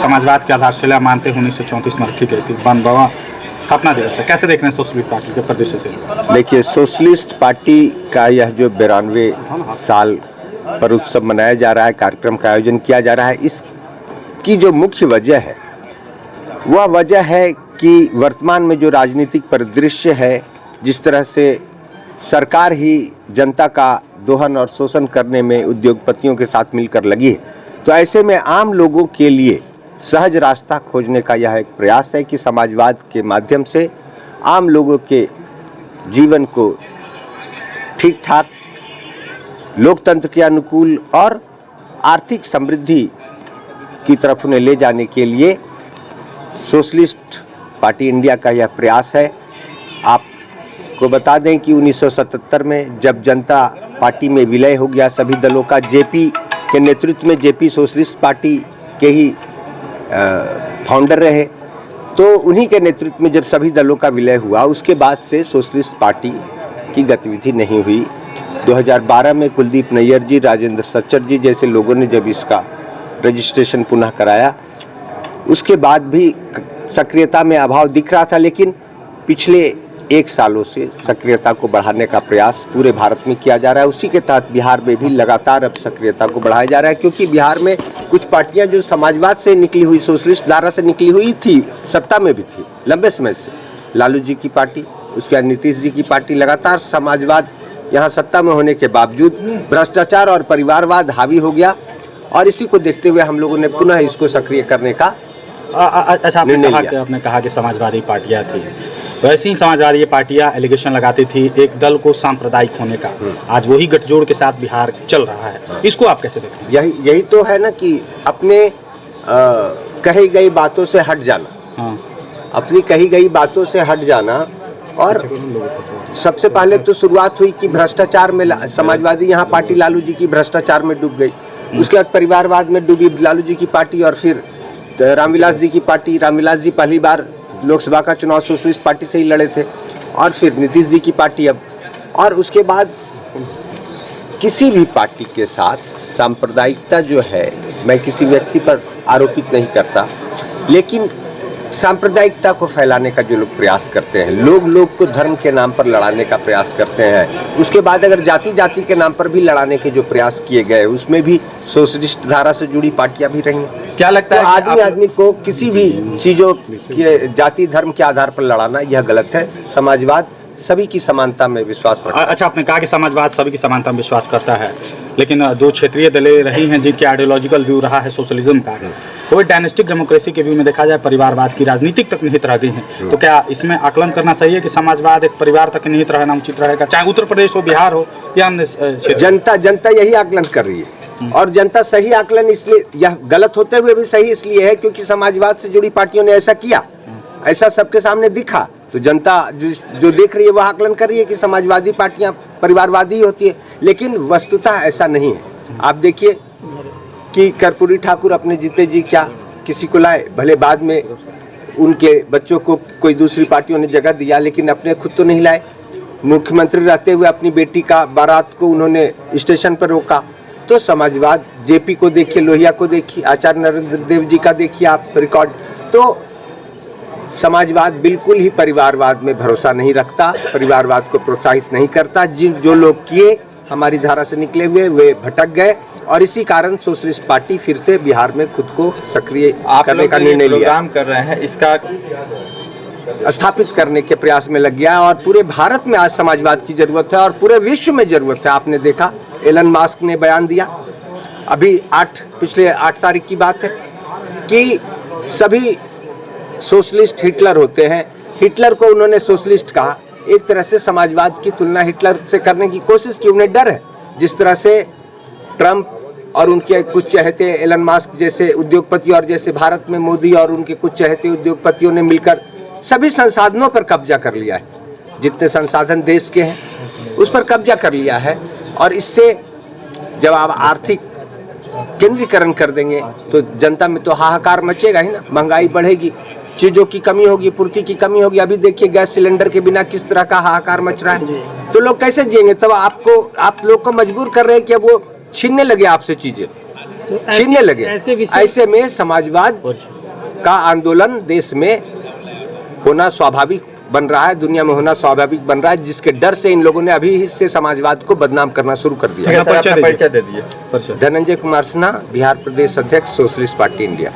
समाजवाद के आधारशिला मानते हैं 1934 में रखी गई थी 52वां स्थापना दिवस है, कैसे देख रहे हैं सोशलिस्ट पार्टी के परिदृश्य से? देखिए, सोशलिस्ट पार्टी का यह जो 92 साल पर उत्सव मनाया जा रहा है, कार्यक्रम का आयोजन किया जा रहा है, इसकी जो मुख्य वजह है वह वजह है कि वर्तमान में जो राजनीतिक परिदृश्य है, जिस तरह से सरकार ही जनता का दोहन और शोषण करने में उद्योगपतियों के साथ मिलकर लगी है, तो ऐसे में आम लोगों के लिए सहज रास्ता खोजने का यह एक प्रयास है कि समाजवाद के माध्यम से आम लोगों के जीवन को ठीक ठाक, लोकतंत्र के अनुकूल और आर्थिक समृद्धि की तरफ उन्हें ले जाने के लिए सोशलिस्ट पार्टी इंडिया का यह प्रयास है। आपको बता दें कि 1977 में जब जनता पार्टी में विलय हो गया सभी दलों का, जेपी के नेतृत्व में, जेपी सोशलिस्ट पार्टी के ही फाउंडर रहे, तो उन्हीं के नेतृत्व में जब सभी दलों का विलय हुआ, उसके बाद से सोशलिस्ट पार्टी की गतिविधि नहीं हुई। 2012 में कुलदीप नैयर जी, राजेंद्र सच्चर जी जैसे लोगों ने जब इसका रजिस्ट्रेशन पुनः कराया, उसके बाद भी सक्रियता में अभाव दिख रहा था, लेकिन पिछले 1 सालों से सक्रियता को बढ़ाने का प्रयास पूरे भारत में किया जा रहा है। उसी के तहत बिहार में भी लगातार अब सक्रियता को बढ़ाया जा रहा है, क्योंकि बिहार में कुछ पार्टियां जो समाजवाद से निकली हुई, सोशलिस्ट धारा से निकली हुई थी, सत्ता में भी थी लंबे समय से। लालू जी की पार्टी, उसके बाद नीतीश जी की पार्टी, लगातार समाजवाद यहाँ सत्ता में होने के बावजूद भ्रष्टाचार और परिवारवाद हावी हो गया, और इसी को देखते हुए हम लोगों ने पुनः इसको सक्रिय करने का अच्छा, आपने कहा कि समाजवादी पार्टियां थी, वैसे ही समाजवादी पार्टियां एलिगेशन लगाती थी एक दल को सांप्रदायिक होने का। आज वही गठजोड़ के साथ बिहार चल रहा है, इसको आप कैसे देखते हैं? यही तो है ना कि अपने कही गई बातों से हट जाना। हाँ। अपनी कही गई बातों से हट जाना, और सबसे पहले तो शुरुआत हुई कि भ्रष्टाचार में समाजवादी यहाँ पार्टी लालू जी की भ्रष्टाचार में डूब गई, उसके बाद परिवारवाद में डूबी लालू जी की पार्टी, और फिर रामविलास जी की पार्टी। रामविलास जी पहली बार लोकसभा का चुनाव सोशलिस्ट पार्टी से ही लड़े थे, और फिर नीतीश जी की पार्टी अब, और उसके बाद किसी भी पार्टी के साथ सांप्रदायिकता जो है, मैं किसी व्यक्ति पर आरोपित नहीं करता, लेकिन सांप्रदायिकता को फैलाने का जो लोग प्रयास करते हैं, लोग को धर्म के नाम पर लड़ाने का प्रयास करते हैं, उसके बाद अगर जाति के नाम पर भी लड़ाने के जो प्रयास किए गए, उसमें भी सोशलिस्ट धारा से जुड़ी पार्टियां भी रही। क्या लगता है आदमी को किसी भी चीजों के जाति धर्म के आधार पर लड़ाना यह गलत है। समाजवाद सभी की समानता में विश्वास रखता है। अच्छा, आपने कहा कि समाजवाद सभी की समानता में विश्वास करता है, लेकिन 2 क्षेत्रीय दलें रही हैं जिनके आइडियोलॉजिकल व्यू रहा है सोशलिज्म का। कोई डायनेस्टिक डेमोक्रेसी के व्यू में देखा जाए परिवारवाद की राजनीतिक तक निहित रह गई है, तो क्या इसमें आकलन करना सही है कि समाजवाद एक परिवार तक निहित रहना उचित रहेगा, चाहे उत्तर प्रदेश हो, बिहार हो या अन्य क्षेत्र? जनता यही आकलन कर रही है, और जनता सही आकलन इसलिए, यह गलत होते हुए भी सही इसलिए है क्योंकि समाजवाद से जुड़ी पार्टियों ने ऐसा किया, ऐसा सबके सामने दिखा, तो जनता जो देख रही है वह आकलन कर रही है कि समाजवादी पार्टियां परिवारवादी होती है, लेकिन वस्तुतः ऐसा नहीं है। आप देखिए कि कर्पूरी ठाकुर अपने जीते जी क्या किसी को लाए, भले बाद में उनके बच्चों को कोई दूसरी पार्टियों ने जगह दिया, लेकिन अपने खुद तो नहीं लाए। मुख्यमंत्री रहते हुए अपनी बेटी का बारात को उन्होंने स्टेशन पर रोका। तो समाजवाद, जेपी को देखिए, लोहिया को देखिए, आचार्य नरेंद्र देव जी का देखिए आप रिकॉर्ड, तो समाजवाद बिल्कुल ही परिवारवाद में भरोसा नहीं रखता, परिवारवाद को प्रोत्साहित नहीं करता। जो लोग किए हमारी धारा से निकले हुए वे भटक गए, और इसी कारण सोशलिस्ट पार्टी फिर से बिहार में खुद को सक्रिय करने का निर्णय लिया, कर रहे हैं, इसका स्थापित करने के प्रयास में लग गया। और पूरे भारत में आज समाजवाद की जरूरत है, और पूरे विश्व में जरूरत है। आपने देखा एलन मास्क ने बयान दिया अभी पिछले 8 तारीख की बात है कि सभी सोशलिस्ट हिटलर होते हैं। हिटलर को उन्होंने सोशलिस्ट कहा, एक तरह से समाजवाद की तुलना हिटलर से करने की कोशिश की। उन्हें डर है, जिस तरह से ट्रंप और उनके कुछ चहेते एलन मास्क जैसे उद्योगपति, और जैसे भारत में मोदी और उनके कुछ चहेते उद्योगपतियों ने मिलकर सभी संसाधनों पर कब्जा कर लिया है, जितने संसाधन देश के हैं उस पर कब्जा कर लिया है। और इससे जब आप आर्थिक केंद्रीकरण कर देंगे तो जनता में तो हाहाकार मचेगा ही ना, महंगाई बढ़ेगी, चीजों की कमी होगी, पूर्ति की कमी होगी। अभी देखिए गैस सिलेंडर के बिना किस तरह का हाहाकार मच रहा है, तो लोग कैसे जिएंगे? तब आप लोग को मजबूर कर रहे हैं कि अब वो छीनने लगे आपसे चीजें, छीनने लगे। ऐसे में समाजवाद का आंदोलन देश में होना स्वाभाविक बन रहा है, दुनिया में होना स्वाभाविक बन रहा है, जिसके डर से इन लोगों ने अभी से समाजवाद को बदनाम करना शुरू कर दिया। परिचय दे दीजिए। धनंजय कुमार सिन्हा, बिहार प्रदेश अध्यक्ष, सोशलिस्ट पार्टी इंडिया।